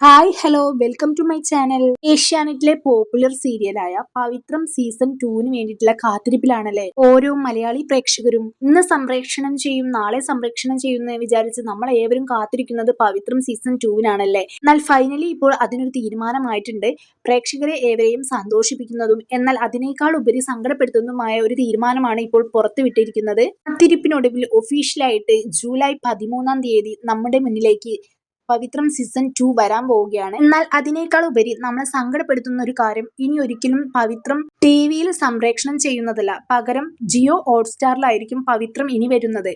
Hi hello welcome to my channel. ഏഷ്യാനെറ്റിലെ popular സീരിയലായ Pavithram season 2 വേണ്ടിയിട്ടുള്ള കാത്തിരിപ്പിലാണല്ലേ ഓരോ മലയാളി പ്രേക്ഷകരും. ഇന്ന് സംപ്രേക്ഷണം ചെയ്യും, നാളെ സംപ്രേക്ഷണം ചെയ്യുമെന്ന് വിചാരിച്ച് നമ്മൾ ഏവരും കാത്തിരിക്കുന്നത് പവിത്രം സീസൺ 2 എന്നാൽ ഫൈനലി ഇപ്പോൾ അതിനൊരു തീരുമാനമായിട്ടുണ്ട്. പ്രേക്ഷകരെ ഏവരെയും സന്തോഷിപ്പിക്കുന്നതും എന്നാൽ അതിനേക്കാൾ ഉപരി സങ്കടപ്പെടുത്തുന്നതുമായ ഒരു തീരുമാനമാണ് ഇപ്പോൾ പുറത്തുവിട്ടിരിക്കുന്നത്. കാത്തിരിപ്പിനൊടുവിൽ ഒഫീഷ്യലായിട്ട് ജൂലൈ 13 നമ്മുടെ മുന്നിലേക്ക് പവിത്രം സീസൺ 2 വരാൻ പോവുകയാണ്. എന്നാൽ അതിനേക്കാൾ ഉപരി നമ്മളെ സങ്കടപ്പെടുത്തുന്ന ഒരു കാര്യം, ഇനി ഒരിക്കലും പവിത്രം ടിവിയിൽ സംപ്രേക്ഷണം ചെയ്യുന്നതല്ല, പകരം ജിയോ ഹോട്ട്സ്റ്റാറിലായിരിക്കും പവിത്രം ഇനി വരുന്നത്.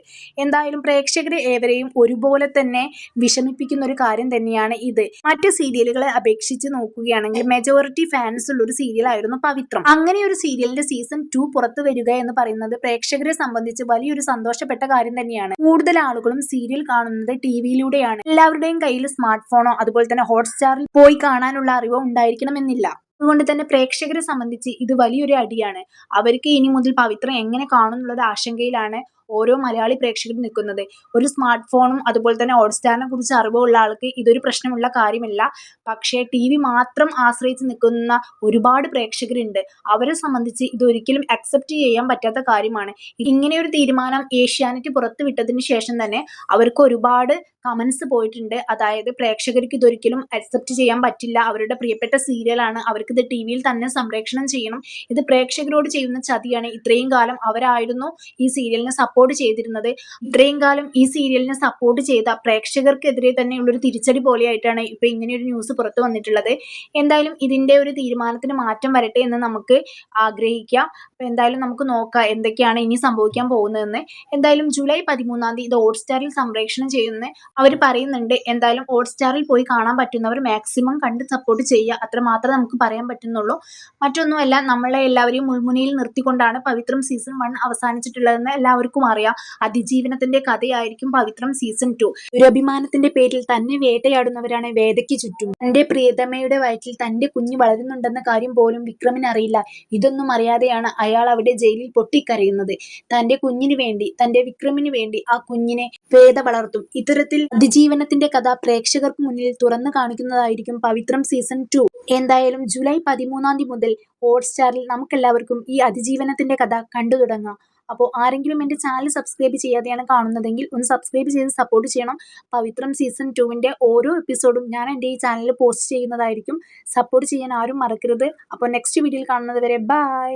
എന്തായാലും പ്രേക്ഷകരെ ഏവരെയും ഒരുപോലെ തന്നെ വിഷമിപ്പിക്കുന്ന ഒരു കാര്യം തന്നെയാണ് ഇത്. മറ്റ് സീരിയലുകളെ അപേക്ഷിച്ച് നോക്കുകയാണെങ്കിൽ മെജോറിറ്റി ഫാൻസ് ഉള്ള ഒരു സീരിയൽ ആയിരുന്നു പവിത്രം. അങ്ങനെ ഒരു സീരിയലിന്റെ സീസൺ 2 പുറത്തു വരിക എന്ന് പറയുന്നത് പ്രേക്ഷകരെ സംബന്ധിച്ച് വലിയൊരു സന്തോഷപ്പെട്ട കാര്യം തന്നെയാണ്. കൂടുതൽ ആളുകളും സീരിയൽ കാണുന്നത് ടിവിയിലൂടെയാണ്. എല്ലാവരുടെയും കയ്യിൽ സ്മാർട്ട് ഫോണോ അതുപോലെ തന്നെ ഹോട്ട്സ്റ്റാറിൽ പോയി കാണാനുള്ള അറിവോ ഉണ്ടായിരിക്കണമെന്നില്ല. അതുകൊണ്ട് തന്നെ പ്രേക്ഷകരെ സംബന്ധിച്ച് ഇത് വലിയൊരു അടിയാണ്. അവർക്ക് ഇനി മുതൽ പവിത്രം എങ്ങനെ കാണും എന്നുള്ള ആശങ്കയിലാണ് ഓരോ മലയാളി പ്രേക്ഷകരും നിൽക്കുന്നത്. ഒരു സ്മാർട്ട് ഫോണും അതുപോലെ തന്നെ ഹോട്ട്സ്റ്റാറിനെ കുറിച്ച് അറിവുള്ള ആൾക്ക് ഇതൊരു പ്രശ്നമുള്ള കാര്യമല്ല. പക്ഷേ ടി.വി മാത്രം ആശ്രയിച്ച് നിൽക്കുന്ന ഒരുപാട് പ്രേക്ഷകരുണ്ട്. അവരെ സംബന്ധിച്ച് ഇതൊരിക്കലും അക്സെപ്റ്റ് ചെയ്യാൻ പറ്റാത്ത കാര്യമാണ്. ഇങ്ങനെയൊരു തീരുമാനം ഏഷ്യാനെറ്റ് പുറത്തുവിട്ടതിന് ശേഷം തന്നെ അവർക്ക് ഒരുപാട് കമന്റ്സ് പോയിട്ടുണ്ട്. അതായത് പ്രേക്ഷകർക്ക് ഇതൊരിക്കലും അക്സെപ്റ്റ് ചെയ്യാൻ പറ്റില്ല, അവരുടെ പ്രിയപ്പെട്ട സീരിയലാണ്, അവർക്ക് ഇത് ടി.വിയിൽ തന്നെ സംപ്രേക്ഷണം ചെയ്യണം, ഇത് പ്രേക്ഷകരോട് ചെയ്യുന്ന ചതിയാണ്. ഇത്രയും കാലം അവരായിരുന്നു ഈ സീരിയലിനെ സപ്പോർട്ട് ചെയ്തിരുന്നത്. ഇത്രയും കാലം ഈ സീരിയലിനെ സപ്പോർട്ട് ചെയ്ത പ്രേക്ഷകർക്കെതിരെ തന്നെയുള്ളൊരു തിരിച്ചടി പോലെയായിട്ടാണ് ഇപ്പൊ ഇങ്ങനെയൊരു ന്യൂസ് പുറത്തു വന്നിട്ടുള്ളത്. എന്തായാലും ഇതിന്റെ ഒരു തീരുമാനത്തിന് മാറ്റം വരട്ടെ എന്ന് നമുക്ക് ആഗ്രഹിക്കാം. അപ്പൊ എന്തായാലും നമുക്ക് നോക്കാം എന്തൊക്കെയാണ് ഇനി സംഭവിക്കാൻ പോകുന്നതെന്ന്. എന്തായാലും ജൂലൈ 13 ഇത് ഹോട്ട്സ്റ്റാറിൽ സംപ്രേക്ഷണം ചെയ്യുന്ന അവർ പറയുന്നുണ്ട്. എന്തായാലും ഹോട്ട്സ്റ്റാറിൽ പോയി കാണാൻ പറ്റുന്നവർ മാക്സിമം കണ്ട് സപ്പോർട്ട് ചെയ്യുക, അത്ര മാത്രമേ നമുക്ക് പറയാൻ പറ്റുന്നുള്ളൂ. മറ്റൊന്നുമല്ല, നമ്മളെ എല്ലാവരെയും മുൾമുനയിൽ നിർത്തിക്കൊണ്ടാണ് പവിത്രം സീസൺ 1 അവസാനിച്ചിട്ടുള്ളതെന്ന് എല്ലാവർക്കും അറിയാം. അതിജീവനത്തിന്റെ കഥയായിരിക്കും പവിത്രം സീസൺ 2. ഒരു അഭിമാനത്തിന്റെ പേരിൽ തന്നെ വേട്ടയാടുന്നവരാണ് വേദയ്ക്ക് ചുറ്റും. തന്റെ പ്രിയതമയുടെ വയറ്റിൽ തന്റെ കുഞ്ഞ് വളരുന്നുണ്ടെന്ന കാര്യം പോലും വിക്രമിന് അറിയില്ല. ഇതൊന്നും അറിയാതെയാണ് അയാൾ അവിടെ ജയിലിൽ പൊട്ടിക്കരയുന്നത്. തന്റെ കുഞ്ഞിന് വേണ്ടി, തന്റെ വിക്രമിന് വേണ്ടി ആ കുഞ്ഞിനെ വേദ വളർത്തും. ഇത്തരത്തിൽ അതിജീവനത്തിന്റെ കഥ പ്രേക്ഷകർക്ക് മുന്നിൽ തുറന്നു കാണിക്കുന്നതായിരിക്കും പവിത്രം സീസൺ 2. എന്തായാലും ജൂലൈ 13 മുതൽ ഹോട്ട്സ്റ്റാറിൽ നമുക്കെല്ലാവർക്കും ഈ അതിജീവനത്തിന്റെ കഥ കണ്ടു തുടങ്ങാം. അപ്പോൾ ആരെങ്കിലും എൻ്റെ ചാനൽ സബ്സ്ക്രൈബ് ചെയ്യാതെയാണ് കാണുന്നതെങ്കിൽ ഒന്ന് സബ്സ്ക്രൈബ് ചെയ്ത് സപ്പോർട്ട് ചെയ്യണം. പവിത്രം സീസൺ 2 ഓരോ എപ്പിസോഡും ഞാൻ എൻ്റെ ഈ ചാനലിൽ പോസ്റ്റ് ചെയ്യുന്നതായിരിക്കും. സപ്പോർട്ട് ചെയ്യാൻ ആരും മറക്കരുത്. അപ്പോൾ നെക്സ്റ്റ് വീഡിയോയിൽ കാണുന്നത് വരെ ബൈ.